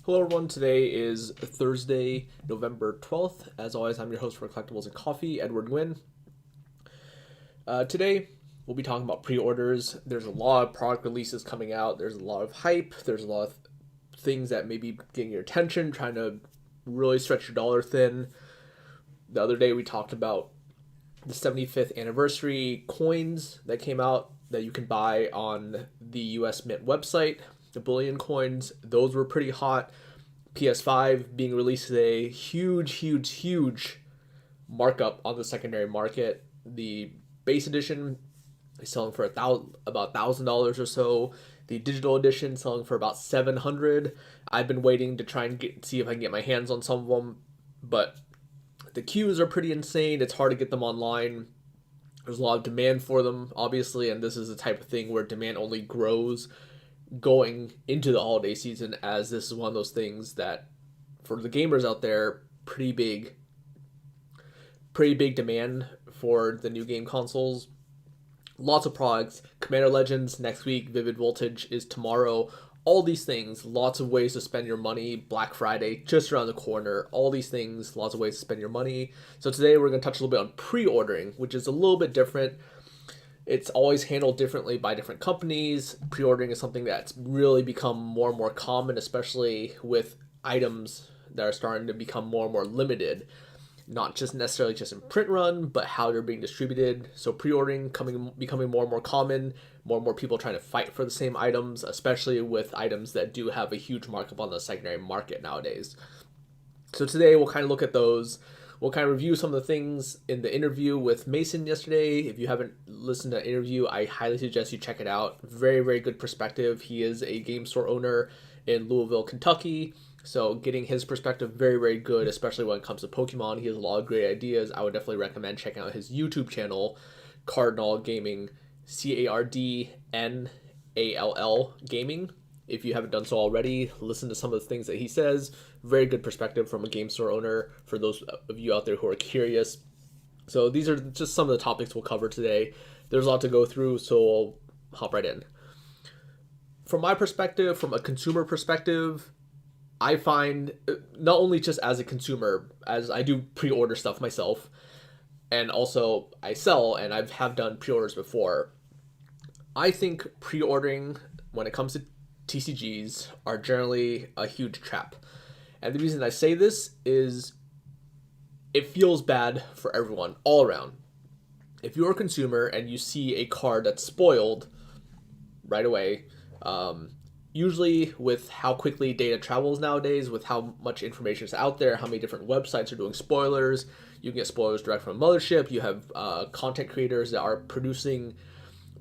Hello, everyone. Today is Thursday, November 12th. As always, I'm your host for Collectibles and Coffee, Edward Nguyen. Today, we'll be talking about pre-orders. There's a lot of product releases coming out. There's a lot of hype. There's a lot of things that may be getting your attention, trying to really stretch your dollar thin. The other day, we talked about the 75th anniversary coins that came out that you can buy on the US Mint website. The bullion coins, those were pretty hot. PS5 being released today, huge markup on the secondary market. The base edition is selling for about $1,000 or so. The digital edition selling for about $700. I've been waiting to try and see if I can get my hands on some of them, but the queues are pretty insane. It's hard to get them online. There's a lot of demand for them, obviously, and this is the type of thing where demand only grows going into the holiday season, as this is one of those things that, for the gamers out there, pretty big demand for the new game consoles. Lots of products. Commander Legends next week. Vivid Voltage is tomorrow. All these things, lots of ways to spend your money. Black Friday just around the corner. All these things, lots of ways to spend your money. So today we're going to touch a little bit on pre-ordering, which is a little bit different. It's always handled differently by different companies. Pre-ordering is something that's really become more and more common, especially with items that are starting to become more and more limited. Not just necessarily just in print run, but how they're being distributed. So pre-ordering becoming more and more common, more and more people trying to fight for the same items, especially with items that do have a huge markup on the secondary market nowadays. So today we'll kind of look at those. We'll kind of review some of the things in the interview with Mason yesterday. If you haven't listened to the interview, I highly suggest you check it out. Very good perspective. He is a game store owner in Louisville, Kentucky. So getting his perspective, very good, especially when it comes to Pokemon. He has a lot of great ideas. I would definitely recommend checking out his YouTube channel, Cardinal Gaming, CARDNALL Gaming. If you haven't done so already, listen to some of the things that he says. Very good perspective from a game store owner for those of you out there who are curious. So these are just some of the topics we'll cover today. There's a lot to go through, so we'll hop right in. From my perspective, from a consumer perspective, I find, not only just as a consumer, as I do pre-order stuff myself, and also I sell, and I have done pre-orders before, I think pre-ordering, when it comes to TCGs, are generally a huge trap. And the reason I say this is it feels bad for everyone, all around. If you're a consumer and you see a card that's spoiled right away, usually with how quickly data travels nowadays, with how much information is out there, how many different websites are doing spoilers, you can get spoilers direct from a mothership. You have content creators that are producing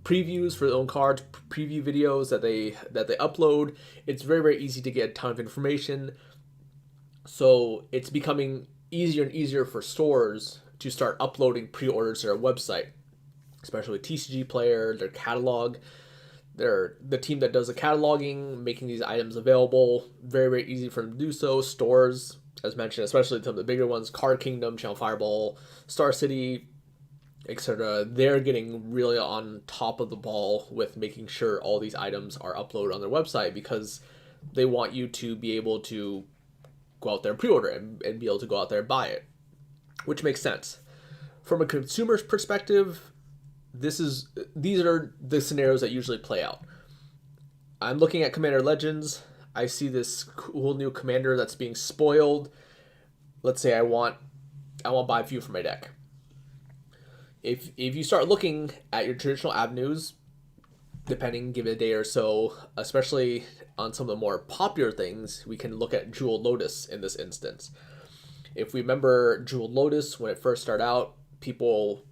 previews for their own cards, preview videos that they upload. It's very easy to get a ton of information. So it's becoming easier and easier for stores to start uploading pre-orders to their website, especially with TCG Player, their catalog. They're the team that does the cataloging, making these items available. Very easy for them to do so. Stores, as mentioned, especially some of the bigger ones, Card Kingdom, Channel Fireball, Star City, etc. They're getting really on top of the ball with making sure all these items are uploaded on their website, because they want you to be able to go out there and pre-order and be able to go out there and buy it, which makes sense. From a consumer's perspective, these are the scenarios that usually play out. I'm looking at Commander Legends. I see this cool new commander that's being spoiled. Let's say I want to buy a few for my deck. If you start looking at your traditional avenues, give it a day or so, especially on some of the more popular things, we can look at Jewel Lotus in this instance. If we remember Jewel Lotus, when it first started out, people,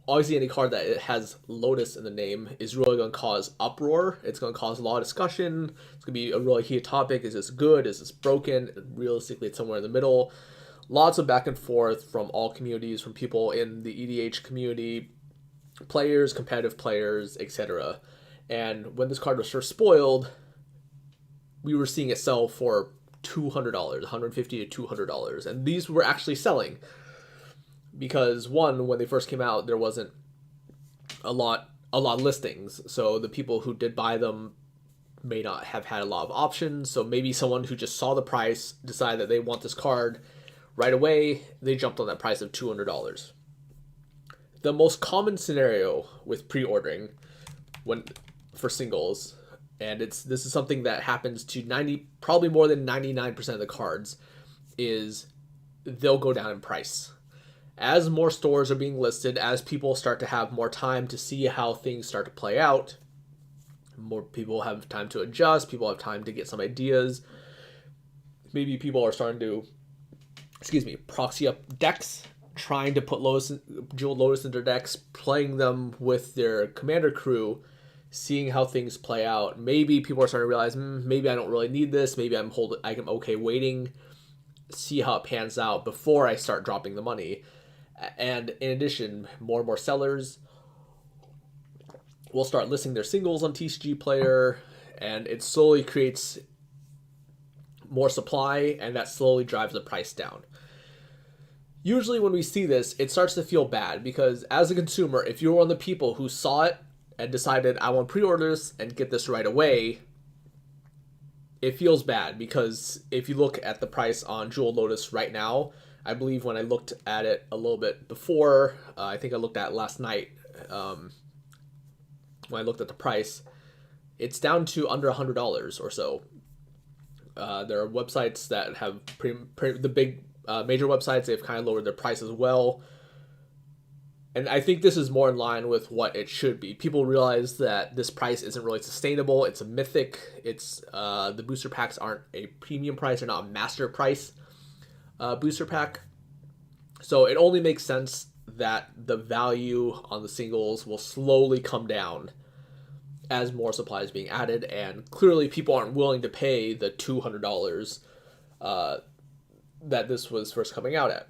obviously any card that has Lotus in the name is really going to cause uproar. It's going to cause a lot of discussion. It's going to be a really heated topic. Is this good? Is this broken? Realistically, it's somewhere in the middle. Lots of back and forth from all communities, from people in the EDH community, players, competitive players, etc. And when this card was first spoiled, we were seeing it sell for $200, $150 to $200, and these were actually selling because, one, when they first came out, there wasn't a lot of listings, so the people who did buy them may not have had a lot of options. So maybe someone who just saw the price, decided that they want this card right away, they jumped on that price of $200. The most common scenario with pre-ordering for singles, and this is something that happens to probably more than 99% of the cards, is they'll go down in price. As more stores are being listed, as people start to have more time to see how things start to play out, more people have time to adjust, people have time to get some ideas. Maybe people are starting to, proxy up decks, trying to put Jeweled Lotus into decks, playing them with their commander crew, seeing how things play out. Maybe people are starting to realize, maybe I don't really need this. Maybe I'm okay waiting, see how it pans out before I start dropping the money. And in addition, more and more sellers will start listing their singles on TCG Player, and it slowly creates more supply, and that slowly drives the price down. Usually when we see this, it starts to feel bad, because as a consumer, if you're one of the people who saw it and decided, I want pre-orders and get this right away, it feels bad, because if you look at the price on Jeweled Lotus right now, I believe when I looked at it a little bit before, I think I looked at last night, when I looked at the price, it's down to under $100 or so. There are websites that have the big major websites, they've kind of lowered their price as well. And I think this is more in line with what it should be. People realize that this price isn't really sustainable. It's a mythic. It's the booster packs aren't a premium price. They're not a master price booster pack. So it only makes sense that the value on the singles will slowly come down as more supply is being added. And clearly people aren't willing to pay the $200 that this was first coming out at.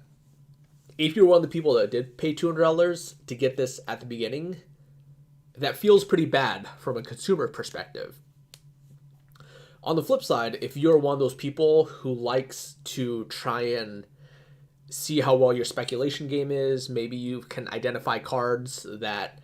If you're one of the people that did pay $200 to get this at the beginning, that feels pretty bad from a consumer perspective. On the flip side, if you're one of those people who likes to try and see how well your speculation game is, maybe you can identify cards that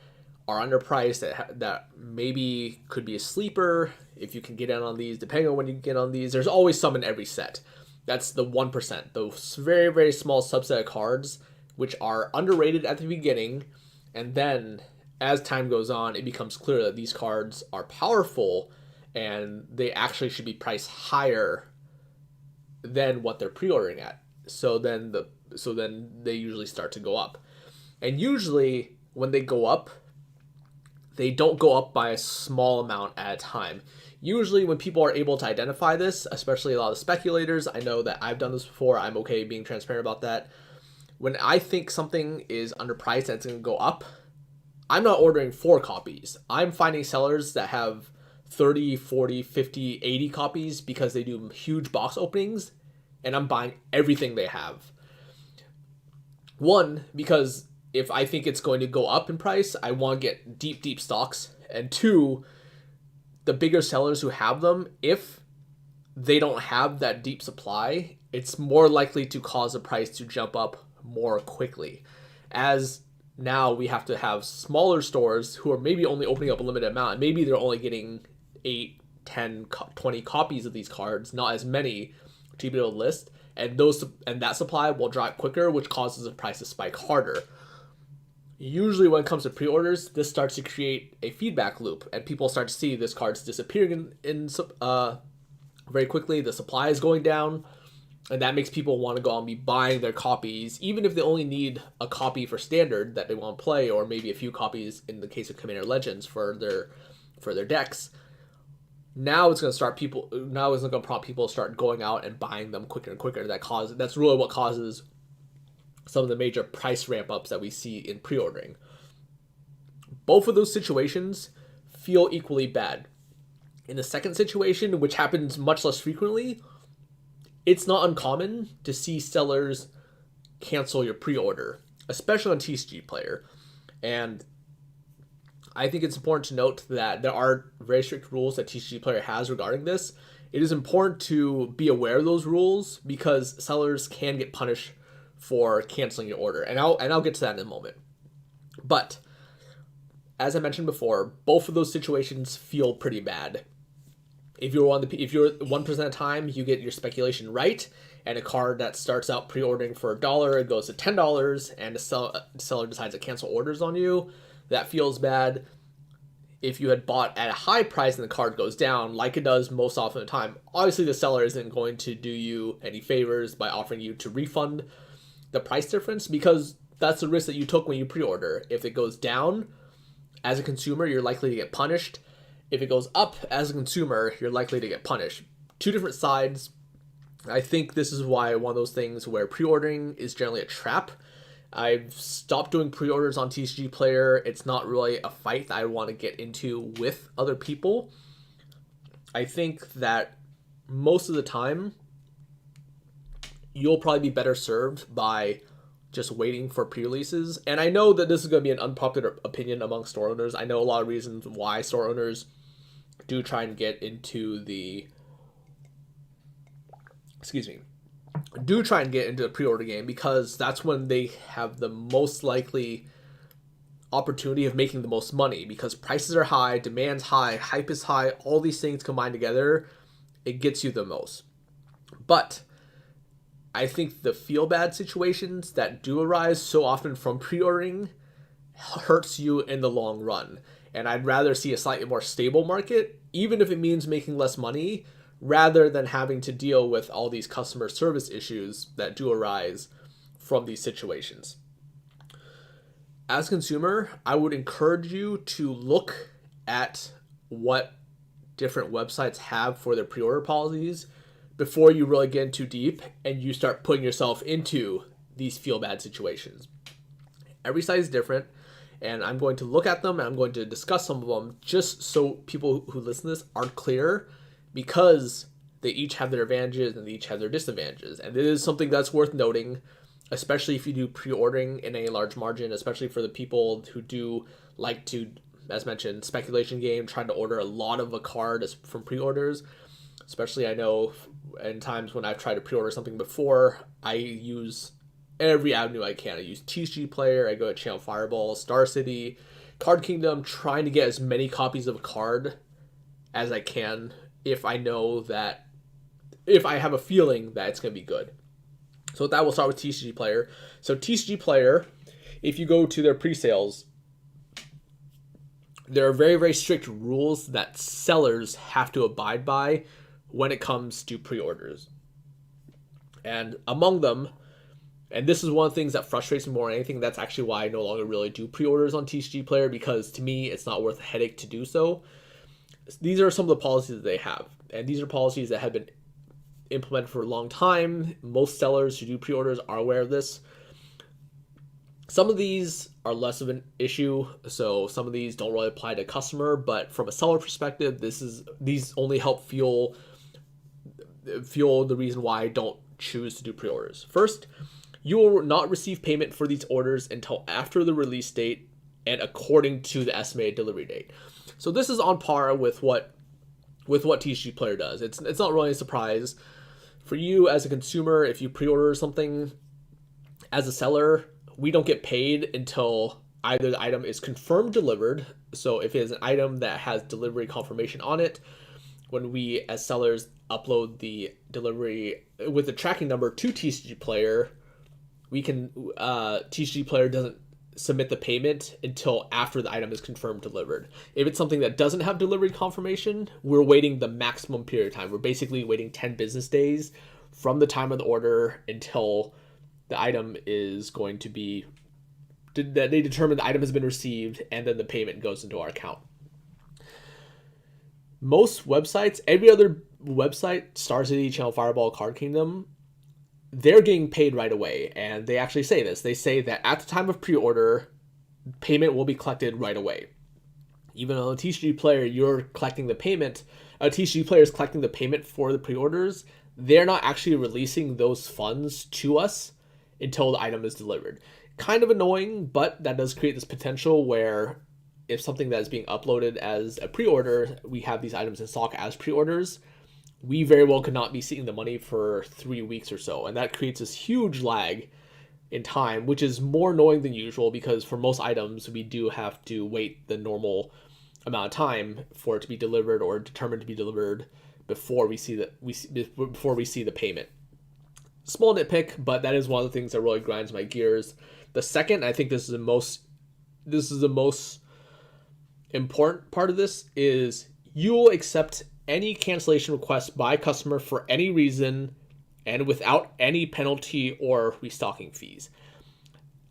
are underpriced, that maybe could be a sleeper, if you can get in on these, depending on when you get on these, there's always some in every set. That's the 1%, those very, very small subset of cards which are underrated at the beginning, and then as time goes on, it becomes clear that these cards are powerful and they actually should be priced higher than what they're pre-ordering at. So then they usually start to go up. And usually when they go up, they don't go up by a small amount at a time. Usually when people are able to identify this, especially a lot of speculators, I know that I've done this before, I'm okay being transparent about that. When I think something is underpriced and it's going to go up, I'm not ordering 4 copies. I'm finding sellers that have 30, 40, 50, 80 copies because they do huge box openings, and I'm buying everything they have. One, because if I think it's going to go up in price, I want to get deep, deep stocks. And 2, the bigger sellers who have them, if they don't have that deep supply, it's more likely to cause the price to jump up more quickly. As now we have to have smaller stores who are maybe only opening up a limited amount, and maybe they're only getting 8, 10, 20 copies of these cards, not as many to be able to list, and that supply will drop quicker, which causes the price to spike harder. Usually when it comes to pre-orders, this starts to create a feedback loop, and people start to see this card's disappearing in very quickly. The supply is going down, and that makes people want to go out and be buying their copies, even if they only need a copy for standard that they want to play, or maybe a few copies in the case of Commander Legends for their decks. Now it's going to prompt people to start going out and buying them quicker and quicker. That's really what causes some of the major price ramp ups that we see in pre-ordering. Both of those situations feel equally bad. In the second situation, which happens much less frequently, it's not uncommon to see sellers cancel your pre-order, especially on TCG Player. And I think it's important to note that there are very strict rules that TCG Player has regarding this. It is important to be aware of those rules because sellers can get punished for canceling your order. And I'll get to that in a moment. But as I mentioned before, both of those situations feel pretty bad. If you're 1% of the time, you get your speculation right, and a card that starts out pre-ordering for $1, it goes to $10, and the seller decides to cancel orders on you. That feels bad. If you had bought at a high price and the card goes down, like it does most often of the time, obviously the seller isn't going to do you any favors by offering you to refund the price difference, because that's the risk that you took when you pre-order. If it goes down, as a consumer, you're likely to get punished. If it goes up, as a consumer, you're likely to get punished. Two different sides. I think this is why one of those things where pre-ordering is generally a trap. I've stopped doing pre-orders on TCG Player. It's not really a fight that I want to get into with other people. I think that most of the time, you'll probably be better served by just waiting for pre-releases. And I know that this is going to be an unpopular opinion among store owners. I know a lot of reasons why store owners do try and get into the pre-order game, because that's when they have the most likely opportunity of making the most money, because prices are high, demand's high, hype is high, all these things combined together, it gets you the most. But I think the feel bad situations that do arise so often from pre-ordering hurts you in the long run. And I'd rather see a slightly more stable market, even if it means making less money, rather than having to deal with all these customer service issues that do arise from these situations. As a consumer, I would encourage you to look at what different websites have for their pre-order policies before you really get in too deep and you start putting yourself into these feel bad situations. Every site is different, and I'm going to look at them and I'm going to discuss some of them just so people who listen to this are clear, because they each have their advantages and they each have their disadvantages. And it is something that's worth noting, especially if you do pre-ordering in a large margin, especially for the people who do like to, as mentioned, speculation game, trying to order a lot of a card from pre-orders. Especially, I know in times when I've tried to pre-order something before, I use every avenue I can. I use TCG Player, I go to Channel Fireball, Star City, Card Kingdom, trying to get as many copies of a card as I can if I have a feeling that it's going to be good. So with that, we'll start with TCG Player. So TCG Player, if you go to their pre-sales, there are very, very strict rules that sellers have to abide by when it comes to pre-orders. And among them, and this is one of the things that frustrates me more than anything, that's actually why I no longer really do pre-orders on TCG Player, because to me, it's not worth a headache to do so. These are some of the policies that they have. And these are policies that have been implemented for a long time. Most sellers who do pre-orders are aware of this. Some of these are less of an issue, so some of these don't really apply to customer, but from a seller perspective, these only help fuel the reason why I don't choose to do pre-orders. First, you will not receive payment for these orders until after the release date and according to the estimated delivery date. So this is on par with what TCG Player does. It's not really a surprise for you as a consumer. If you pre-order something as a seller, we don't get paid until either the item is confirmed delivered. So if it is an item that has delivery confirmation on it, when we as sellers upload the delivery with the tracking number to TCG Player, we can TCG Player doesn't submit the payment until after the item is confirmed delivered. If it's something that doesn't have delivery confirmation, we're waiting the maximum period of time. We're basically waiting 10 business days from the time of the order until the item is going to be, that they determine the item has been received, and then the payment goes into our account. Most websites, every other website, Star City, Channel Fireball, Card Kingdom, they're getting paid right away. And they actually say this. They say that at the time of pre-order, payment will be collected right away. Even on a TCG Player, you're collecting the payment. A TCG Player is collecting the payment for the pre-orders. They're not actually releasing those funds to us until the item is delivered. Kind of annoying, but that does create this potential where if something that is being uploaded as a pre-order, we have these items in stock as pre-orders, we very well could not be seeing the money for 3 weeks or so. And that creates this huge lag in time, which is more annoying than usual, because for most items, we do have to wait the normal amount of time for it to be delivered or determined to be delivered before we see the payment. Small nitpick, but that is one of the things that really grinds my gears. The second, I think this is the most important part of this, is you will accept any cancellation request by customer for any reason and without any penalty or restocking fees.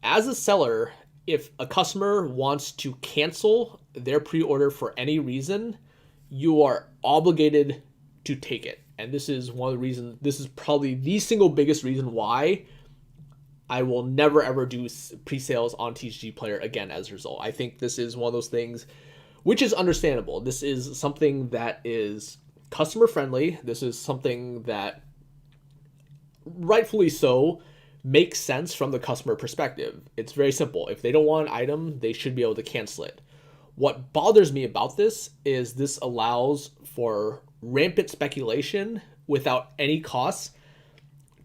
As a seller, if a customer wants to cancel their pre-order for any reason, you are obligated to take it. And this is one of the reasons, this is probably the single biggest reason why I will never ever do pre-sales on TCG Player again as a result. I think this is one of those things which is understandable. This is something that is customer friendly. This is something that, rightfully so, makes sense from the customer perspective. It's very simple. If they don't want an item, they should be able to cancel it. What bothers me about this is this allows for rampant speculation without any costs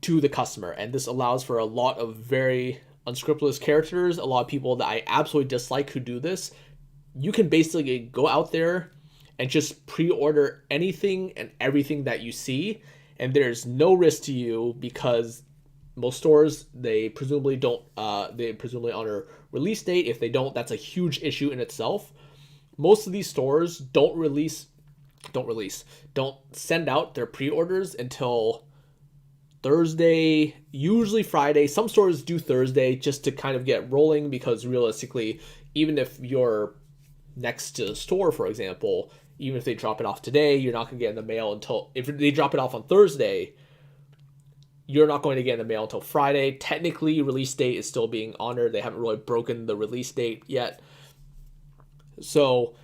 to the customer. And this allows for a lot of very unscrupulous characters, a lot of people that I absolutely dislike who do this. You can basically go out there and just pre-order anything and everything that you see, and there's no risk to you, because most stores, they presumably honor release date. If they don't, that's a huge issue in itself. Most of these stores don't send out their pre-orders until Thursday, usually Friday. Some stores do Thursday just to kind of get rolling, because realistically, even if you're next to the store, for example, even if they drop it off today, you're not going to get in the mail until, if they drop it off on Thursday, you're not going to get in the mail until Friday. Technically, release date is still being honored. They haven't really broken the release date yet. So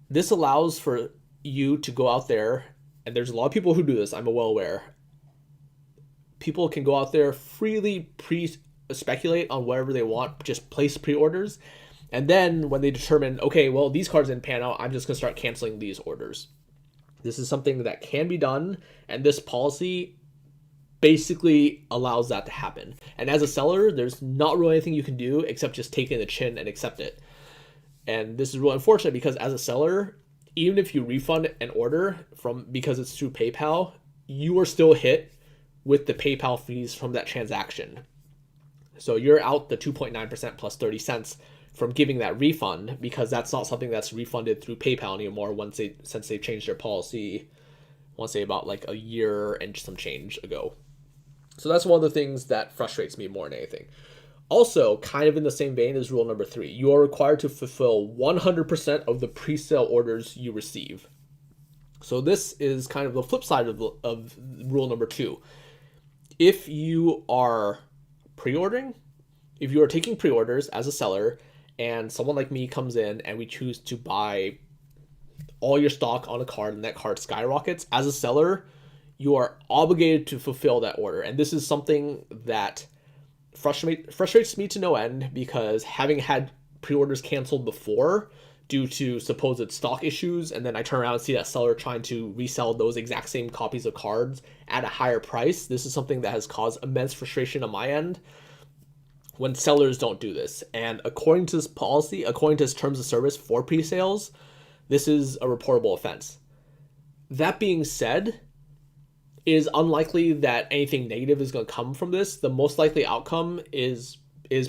this allows for you to go out there, and there's a lot of people who do this, I'm well aware. People can go out there, freely speculate on whatever they want, just place pre-orders, and then when they determine, okay, well, these cards didn't pan out, I'm just going to start canceling these orders. This is something that can be done, and this policy basically allows that to happen. And as a seller, there's not really anything you can do except just take it in the chin and accept it. And this is really unfortunate, because as a seller, even if you refund an order because it's through PayPal, you are still hit with the PayPal fees from that transaction. So you're out the 2.9% plus 30 cents from giving that refund, because that's not something that's refunded through PayPal anymore since they changed their policy, I want to say about like a year and some change ago. So that's one of the things that frustrates me more than anything. Also, kind of in the same vein as rule number 3, you are required to fulfill 100% of the pre-sale orders you receive. So this is kind of the flip side of rule number 2. If you are pre-ordering, if you are taking pre-orders as a seller, and someone like me comes in and we choose to buy all your stock on a card and that card skyrockets, as a seller, you are obligated to fulfill that order. And this is something that frustrates me to no end, because having had pre-orders canceled before due to supposed stock issues, and then I turn around and see that seller trying to resell those exact same copies of cards at a higher price, this is something that has caused immense frustration on my end when sellers don't do this. And according to this policy, according to its terms of service for pre-sales, this is a reportable offense. That being said, it is unlikely that anything negative is going to come from this. The most likely outcome is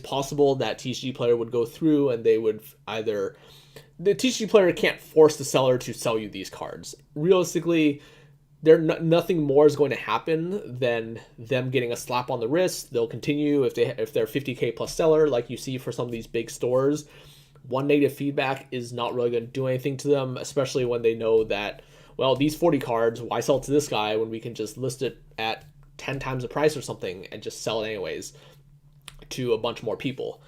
possible that TCG Player would go through and they would either... The TCG Player can't force the seller to sell you these cards. Realistically, nothing more is going to happen than them getting a slap on the wrist. They'll continue if they're 50K plus seller, like you see for some of these big stores. One negative feedback is not really going to do anything to them, especially when they know that, well, these 40 cards, why sell it to this guy when we can just list it at 10 times the price or something and just sell it anyways to a bunch more people.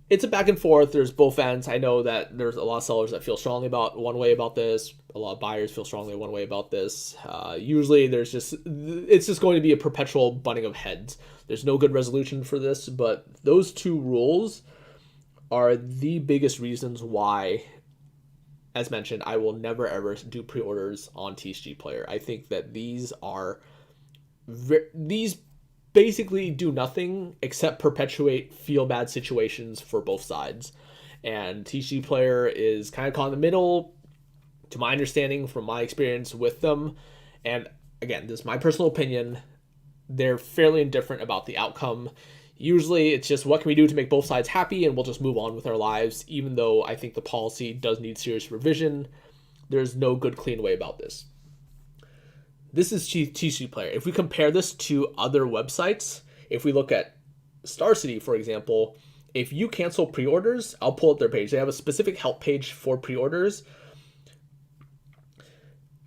It's a back and forth. There's both ends. I know that there's a lot of sellers that feel strongly about one way about this. A lot of buyers feel strongly one way about this. Usually it's just going to be a perpetual butting of heads. There's no good resolution for this, but those two rules are the biggest reasons why, as mentioned, I will never ever do pre-orders on TCG Player. I think that these basically do nothing except perpetuate feel-bad situations for both sides. And TCG Player is kind of caught in the middle, to my understanding, from my experience with them. And again, this is my personal opinion. They're fairly indifferent about the outcome. Usually it's just what can we do to make both sides happy, and we'll just move on with our lives, even though I think the policy does need serious revision. There's no good, clean way about this. This is TCG Player. If we compare this to other websites, if we look at Star City, for example, if you cancel pre-orders, I'll pull up their page. They have a specific help page for pre-orders.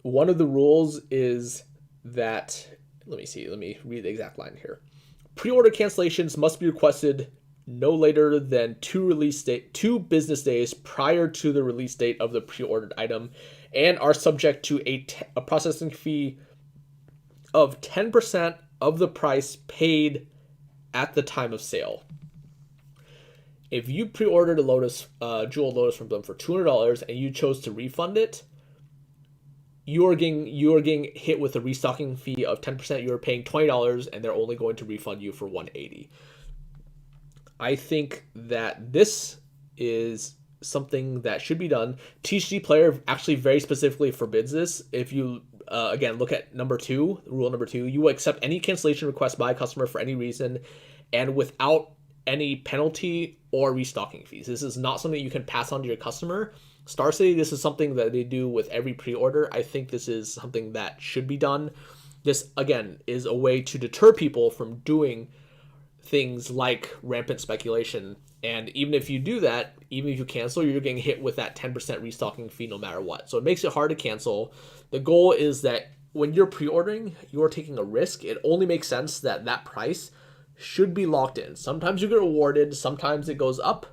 One of the rules is that, let me read the exact line here. Pre-order cancellations must be requested no later than 2 business days prior to the release date of the pre-ordered item, and are subject to a processing fee of 10% of the price paid at the time of sale. If you pre-ordered a Jewel Lotus from them for $200 and you chose to refund it, you are getting hit with a restocking fee of 10%. You are paying $20 and they're only going to refund you for $180. I think that this is something that should be done. TCG Player actually very specifically forbids this. If you again look at rule number 2, you will accept any cancellation request by a customer for any reason and without any penalty or restocking fees. This is not something you can pass on to your customer. Star City, this is something that they do with every pre-order. I think this is something that should be done. This, again, is a way to deter people from doing things like rampant speculation. And even if you do that, even if you cancel, you're getting hit with that 10% restocking fee no matter what. So it makes it hard to cancel. The goal is that when you're pre-ordering, you're taking a risk. It only makes sense that that price should be locked in. Sometimes you get rewarded. Sometimes it goes up.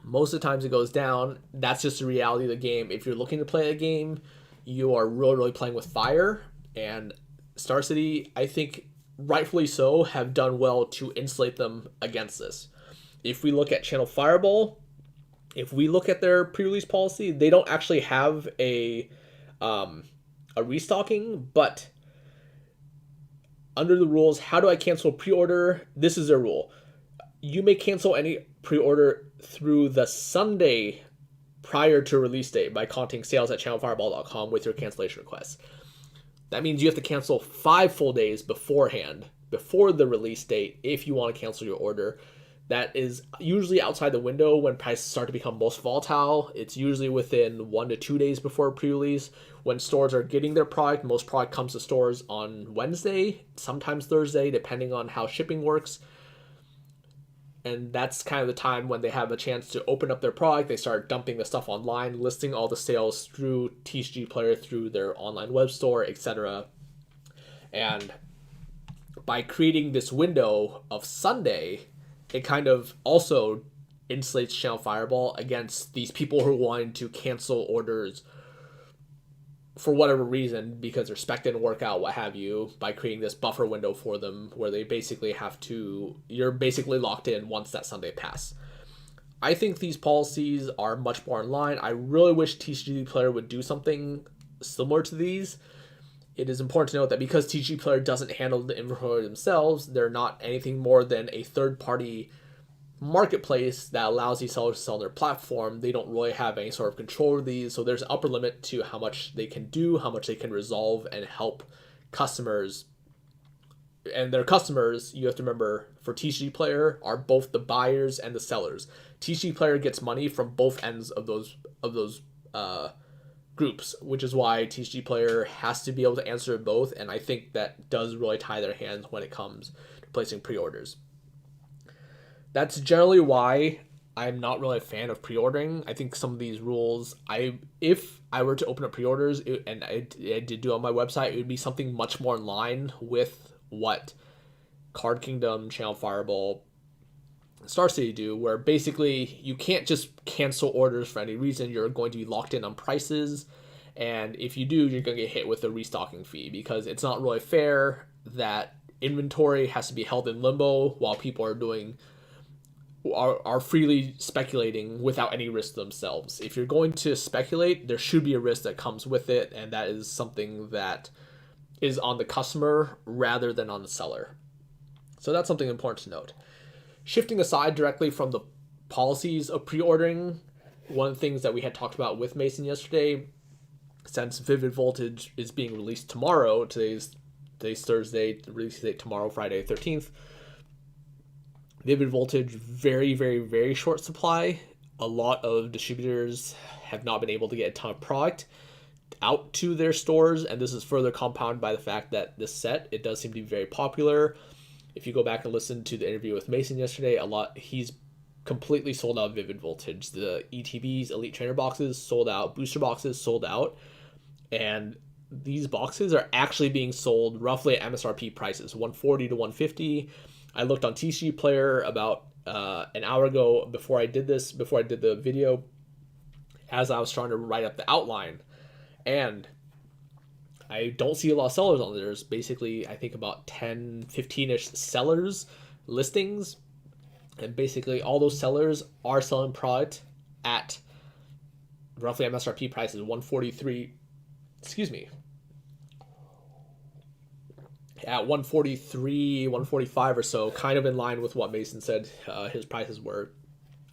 Most of the times it goes down. That's just the reality of the game. If you're looking to play a game, you are really, really playing with fire. And Star City, I think rightfully so, have done well to insulate them against this. If we look at Channel Fireball, if we look at their pre-release policy, they don't actually have a restocking, but under the rules, how do I cancel pre-order? This is their rule. You may cancel any pre-order through the Sunday prior to release date by contacting sales@channelfireball.com with your cancellation request. That means you have to cancel 5 full days beforehand, before the release date, if you want to cancel your order. That is usually outside the window when prices start to become most volatile. It's usually within 1 to 2 days before pre-release. When stores are getting their product, most product comes to stores on Wednesday, sometimes Thursday, depending on how shipping works. And that's kind of the time when they have a chance to open up their product. They start dumping the stuff online, listing all the sales through TCG Player, through their online web store, etc. And by creating this window of Sunday, it kind of also insulates Channel Fireball against these people who are wanting to cancel orders for whatever reason, because their spec didn't work out, what have you, by creating this buffer window for them where they basically you're basically locked in once that Sunday pass. I think these policies are much more in line. I really wish TCG Player would do something similar to these. It is important to note that because TCG Player doesn't handle the inventory themselves, they're not anything more than a third-party marketplace that allows these sellers to sell on their platform. They don't really have any sort of control over these, so there's an upper limit to how much they can do, how much they can resolve and help customers. And their customers, you have to remember, for TCG Player, are both the buyers and the sellers. TCG Player gets money from both ends of those groups, which is why TCG Player has to be able to answer both, and I think that does really tie their hands when it comes to placing pre-orders. That's generally why I'm not really a fan of pre-ordering. I think some of these rules, if I were to open up pre-orders, and I did do on my website, it would be something much more in line with what Card Kingdom, Channel Fireball, Star City do, where basically you can't just cancel orders for any reason. You're going to be locked in on prices, and if you do, you're going to get hit with a restocking fee, because it's not really fair that inventory has to be held in limbo while people are freely speculating without any risk themselves. If you're going to speculate, there should be a risk that comes with it, and that is something that is on the customer rather than on the seller. So that's something important to note. Shifting aside directly from the policies of pre-ordering, one of the things that we had talked about with Mason yesterday, since Vivid Voltage is being released tomorrow, today's Thursday, the release date tomorrow, Friday 13th. Vivid Voltage, very, very, very short supply. A lot of distributors have not been able to get a ton of product out to their stores, and this is further compounded by the fact that this set, it does seem to be very popular. If you go back and listen to the interview with Mason yesterday, he's completely sold out Vivid Voltage. The ETBs, Elite Trainer boxes, sold out. Booster boxes, sold out. And these boxes are actually being sold roughly at MSRP prices, $140 to $150. I looked on TCG Player about an hour ago before I did the video, as I was trying to write up the outline. And I don't see a lot of sellers on there. There's basically, I think, about 10, 15-ish sellers listings. And basically all those sellers are selling product at roughly MSRP prices, 143, at 143, 145 or so, kind of in line with what Mason said his prices were.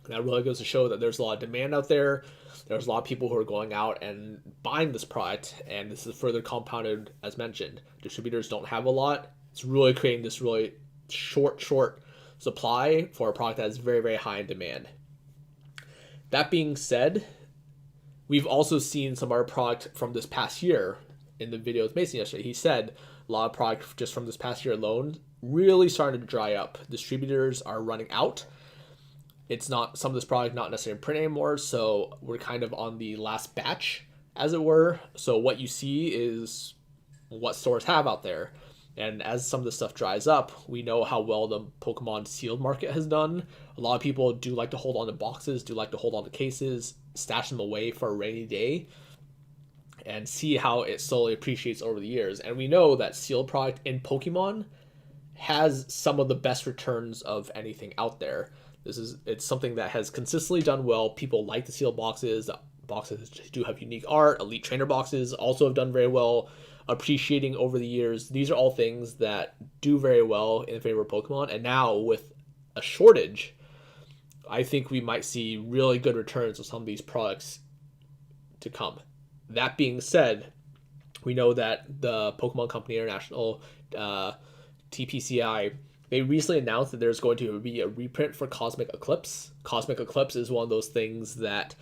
And that really goes to show that there's a lot of demand out there. There's a lot of people who are going out and buying this product, and this is further compounded, as mentioned. Distributors don't have a lot. It's really creating this really short supply for a product that is very, very high in demand. That being said, we've also seen some of our product from this past year. In the video with Mason yesterday, he said a lot of product just from this past year alone really starting to dry up. Distributors are running out. It's not, some of this product not necessarily in print anymore, so we're kind of on the last batch, as it were. So what you see is what stores have out there. And as some of this stuff dries up, we know how well the Pokemon sealed market has done. A lot of people do like to hold on to boxes, do like to hold on to cases, stash them away for a rainy day, and see how it slowly appreciates over the years. And we know that sealed product in Pokemon has some of the best returns of anything out there. It's something that has consistently done well. People like the sealed boxes. The boxes do have unique art. Elite Trainer boxes also have done very well, appreciating over the years. These are all things that do very well in favor of Pokemon. And now with a shortage, I think we might see really good returns of some of these products to come. That being said, we know that the Pokemon Company International, TPCI, they recently announced that there's going to be a reprint for Cosmic Eclipse. Cosmic Eclipse is one of those things that,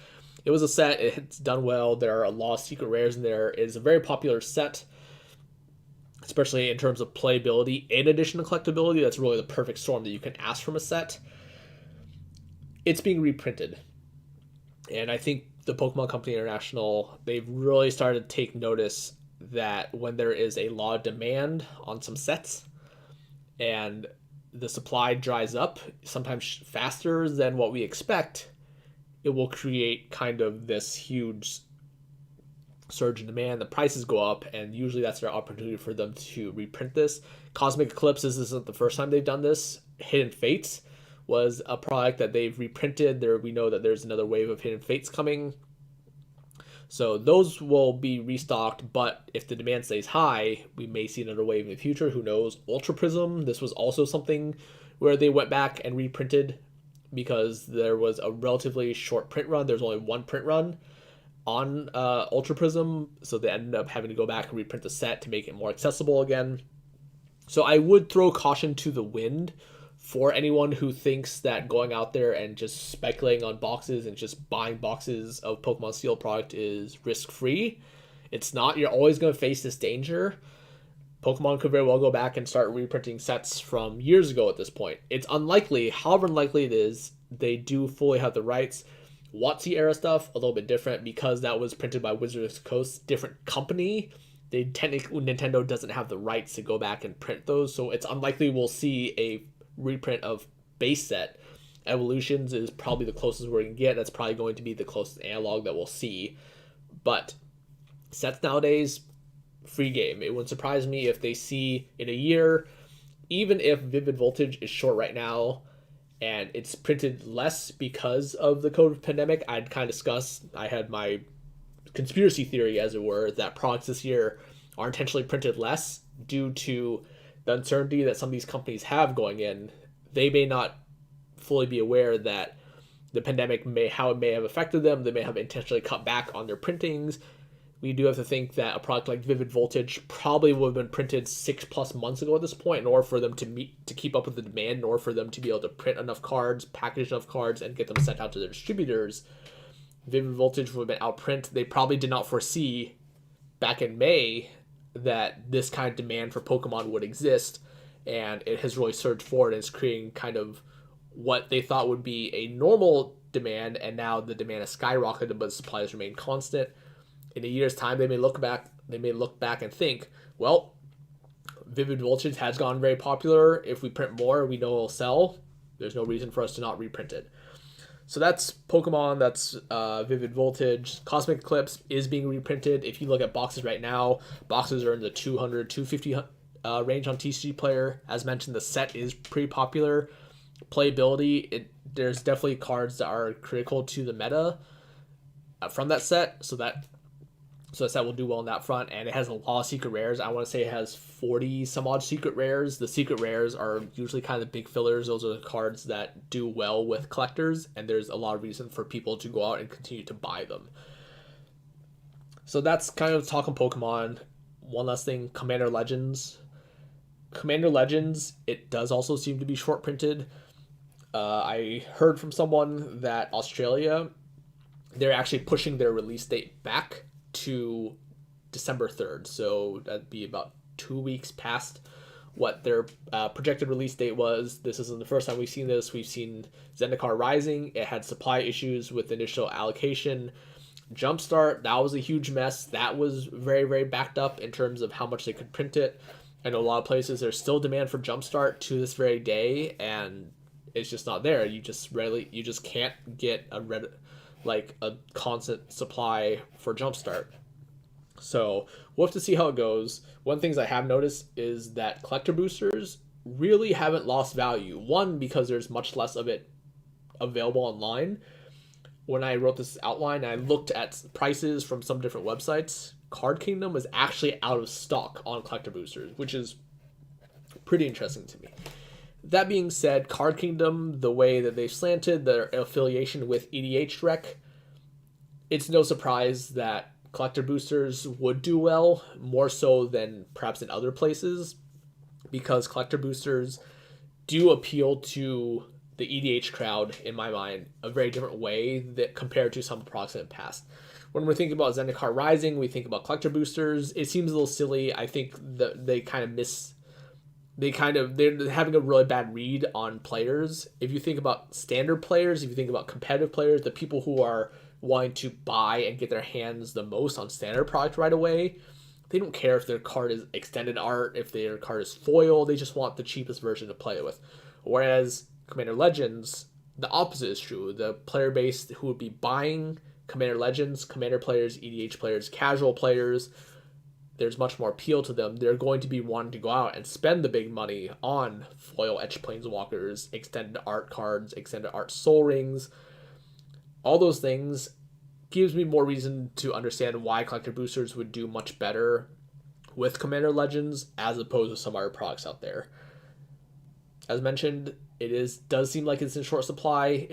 it was a set, it's done well, there are a lot of secret rares in there. It is a very popular set, especially in terms of playability. In addition to collectability, that's really the perfect storm that you can ask from a set. It's being reprinted. And I think the Pokemon Company International, they've really started to take notice that when there is a lot of demand on some sets and the supply dries up, sometimes faster than what we expect, it will create kind of this huge surge in demand. The prices go up, and usually that's their opportunity for them to reprint this. Cosmic Eclipse, this isn't the first time they've done this. Hidden Fates was a product that they've reprinted. We know that there's another wave of Hidden Fates coming. So those will be restocked, but if the demand stays high, we may see another wave in the future. Who knows? Ultra Prism, this was also something where they went back and reprinted because there was a relatively short print run. There's only one print run on Ultra Prism, so they ended up having to go back and reprint the set to make it more accessible again. So I would throw caution to the wind for anyone who thinks that going out there and just speculating on boxes and just buying boxes of Pokemon Steel product is risk-free. It's not. You're always going to face this danger. Pokemon could very well go back and start reprinting sets from years ago at this point. It's unlikely. However unlikely it is, they do fully have the rights. WotC era stuff, a little bit different because that was printed by Wizards of the Coast, different company. Nintendo doesn't have the rights to go back and print those, so it's unlikely we'll see a reprint of base set. Evolutions is probably the closest we're going to get. That's probably going to be the closest analog that we'll see. But sets nowadays, free game. It wouldn't surprise me if they see in a year, even if Vivid Voltage is short right now and it's printed less because of the COVID pandemic. I'd kind of discuss, I had my conspiracy theory, as it were, that products this year are intentionally printed less due to the uncertainty that some of these companies have going in. They may not fully be aware that the pandemic how it may have affected them. They may have intentionally cut back on their printings. we do have to think that a product like Vivid Voltage probably would have been printed 6+ months ago at this point in order for them to keep up with the demand, in order for them to be able to print enough cards, package enough cards, and get them sent out to their distributors. Vivid Voltage would have been outprint. They probably did not foresee back in May that this kind of demand for Pokemon would exist, and it has really surged forward and is creating kind of what they thought would be a normal demand, and now the demand has skyrocketed, but supplies remain constant. In a year's time, they may look back and think, well, Vivid Voltage has gone very popular. If we print more, we know it'll sell. There's no reason for us to not reprint it. So that's Pokemon, that's Vivid Voltage. Cosmic Eclipse is being reprinted. If you look at boxes right now, boxes are in the 200, 250 range on TCG Player. As mentioned, the set is pretty popular. Playability, there's definitely cards that are critical to the meta from that set, so that set will do well on that front, and it has a lot of secret rares. I want to say it has 40 some odd secret rares. The secret rares are usually kind of big fillers. Those are the cards that do well with collectors, and there's a lot of reason for people to go out and continue to buy them. So that's kind of talk on Pokemon. One last thing, Commander Legends. Commander Legends, it does also seem to be short printed. I heard from someone that Australia, they're actually pushing their release date back to December 3rd. So that'd be about 2 weeks past what their projected release date was. This isn't the first time we've seen this. We've seen Zendikar Rising. It had supply issues with initial allocation. Jumpstart, that was a huge mess. That was very, very backed up in terms of how much they could print it. I know a lot of places there's still demand for Jumpstart to this very day, and it's just not there. You just can't get a constant supply for Jumpstart. So we'll have to see how it goes. One of the things I have noticed is that collector boosters really haven't lost value. One, because there's much less of it available online. When I wrote this outline, I looked at prices from some different websites. Card Kingdom was actually out of stock on collector boosters, which is pretty interesting to me. That being said, Card Kingdom, the way that they've slanted their affiliation with EDH Rec, it's no surprise that collector boosters would do well, more so than perhaps in other places, because collector boosters do appeal to the EDH crowd, in my mind, a very different way that compared to some products in the past. When we're thinking about Zendikar Rising, we think about collector boosters. It seems a little silly. I think that they're having a really bad read on players. If you think about standard players, if you think about competitive players, the people who are wanting to buy and get their hands the most on standard product right away, they don't care if their card is extended art, if their card is foil, they just want the cheapest version to play it with. Whereas Commander Legends, the opposite is true. The player base who would be buying Commander Legends, Commander players, EDH players, casual players, there's much more appeal to them. They're going to be wanting to go out and spend the big money on foil etched planeswalkers, extended art cards, extended art soul rings. All those things gives me more reason to understand why collector boosters would do much better with Commander Legends as opposed to some other products out there. As mentioned, does seem like it's in short supply.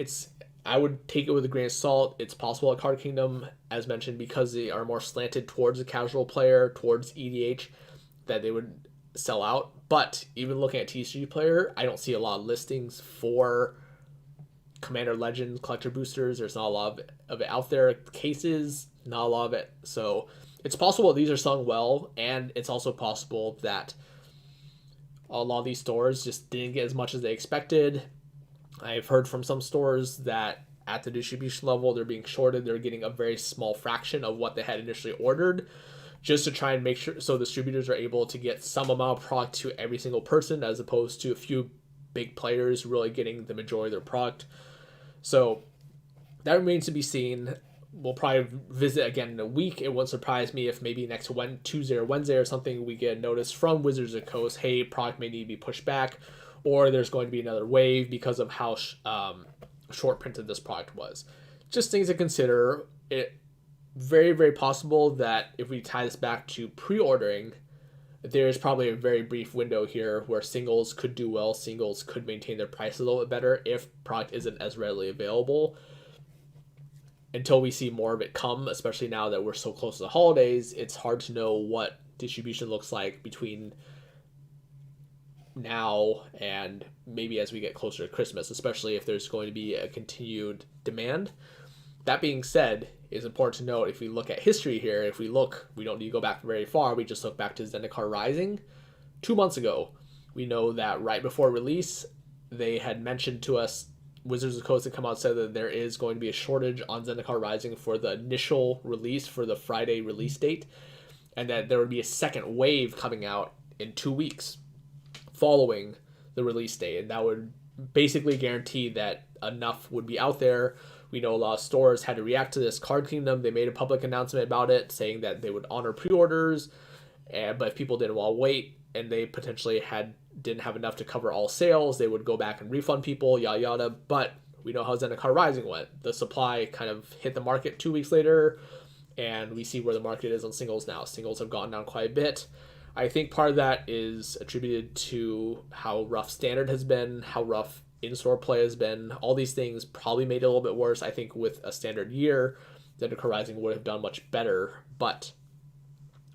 I would take it with a grain of salt. It's possible at Card Kingdom, as mentioned, because they are more slanted towards the casual player, towards EDH, that they would sell out. But even looking at TCG Player, I don't see a lot of listings for Commander Legends collector boosters. There's not a lot of it out there. Cases, not a lot of it. So it's possible these are selling well, and it's also possible that a lot of these stores just didn't get as much as they expected. I've heard from some stores that at the distribution level, they're being shorted. They're getting a very small fraction of what they had initially ordered, just to try and make sure so distributors are able to get some amount of product to every single person, as opposed to a few big players really getting the majority of their product. So that remains to be seen. We'll probably visit again in a week. It wouldn't surprise me if maybe next Tuesday or Wednesday or something we get a notice from Wizards of the Coast, hey, product may need to be pushed back, or there's going to be another wave because of how short printed this product was. Just things to consider. It very, very possible that if we tie this back to pre-ordering, there's probably a very brief window here where singles could do well, singles could maintain their price a little bit better if product isn't as readily available. until we see more of it come, especially now that we're so close to the holidays, it's hard to know what distribution looks like between now and maybe as we get closer to Christmas, especially if there's going to be a continued demand. That being said, it's important to note, if we look at history here, we don't need to go back very far, we just look back to Zendikar Rising 2 months ago. We know that right before release, they had mentioned to us, Wizards of the Coast had come out and said that there is going to be a shortage on Zendikar Rising for the initial release, for the Friday release date, and that there would be a second wave coming out in 2 weeks following the release date, and that would basically guarantee that enough would be out there. We know a lot of stores had to react to this. Card Kingdom, they made a public announcement about it, saying that they would honor pre-orders, but if people didn't want to wait and they potentially didn't have enough to cover all sales, they would go back and refund people, yada yada. But we know how Zendikar Rising went. The supply kind of hit the market 2 weeks later, and we see where the market is on singles now. Singles have gone down quite a bit. I think part of that is attributed to how rough Standard has been, how rough in-store play has been. All these things probably made it a little bit worse. I think with a Standard year, Zendikar Rising would have done much better. But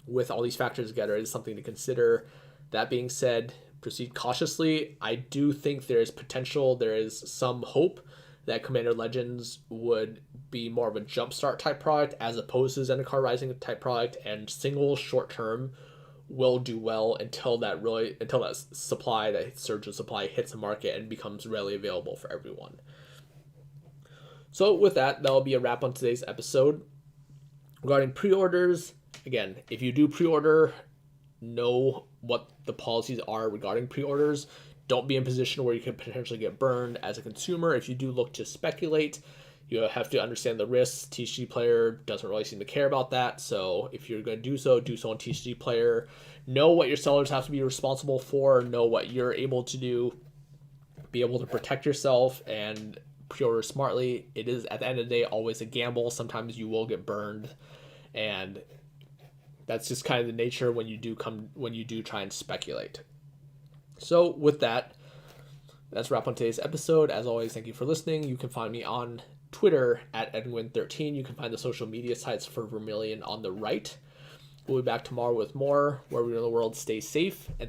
with all these factors together, it is something to consider. That being said, proceed cautiously. I do think there is potential, there is some hope that Commander Legends would be more of a jumpstart type product as opposed to Zendikar Rising type product, and singles short term will do well until that supply, that surge of supply hits the market and becomes readily available for everyone. So with that, that'll be a wrap on today's episode. Regarding pre-orders, again, if you do pre-order, know what the policies are regarding pre-orders. Don't be in a position where you could potentially get burned as a consumer. If you do look to speculate, you have to understand the risks. TCG Player doesn't really seem to care about that. So if you're going to do so on TCG Player. Know what your sellers have to be responsible for. Know what you're able to do. Be able to protect yourself and pre-order smartly. It is, at the end of the day, always a gamble. Sometimes you will get burned. And that's just kind of the nature when you do try and speculate. So with that, that's a wrap on today's episode. As always, thank you for listening. You can find me on Twitter at Edwin13. You can find the social media sites for Vermilion on the right. We'll be back tomorrow with more. Wherever you're in the world, stay safe. And